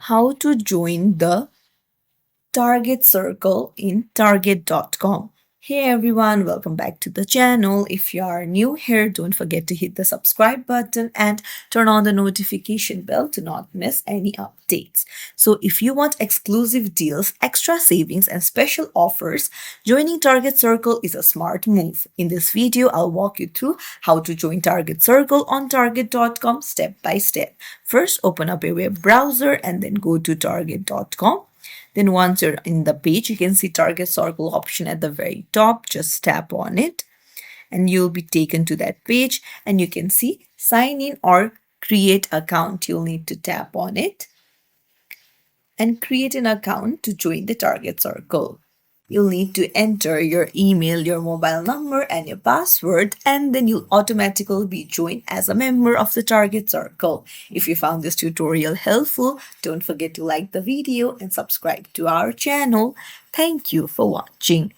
how to join the Target Circle in Target.com. Hey everyone, welcome back to the channel. If you are new here, don't forget to hit the subscribe button and turn on the notification bell to not miss any updates. So if you want exclusive deals, extra savings and special offers, joining Target Circle is a smart move. In this video, I'll walk you through how to join Target Circle on Target.com step by step. First, open up a web browser and then go to Target.com. Then once you're in the page, you can see Target Circle option at the very top. Just tap on it and you'll be taken to that page and you can see sign in or create account. You'll need to tap on it and create an account to join the Target Circle. You'll need to enter your email, your mobile number, and your password, and then you'll automatically be joined as a member of the Target Circle. If you found this tutorial helpful, don't forget to like the video and subscribe to our channel. Thank you for watching.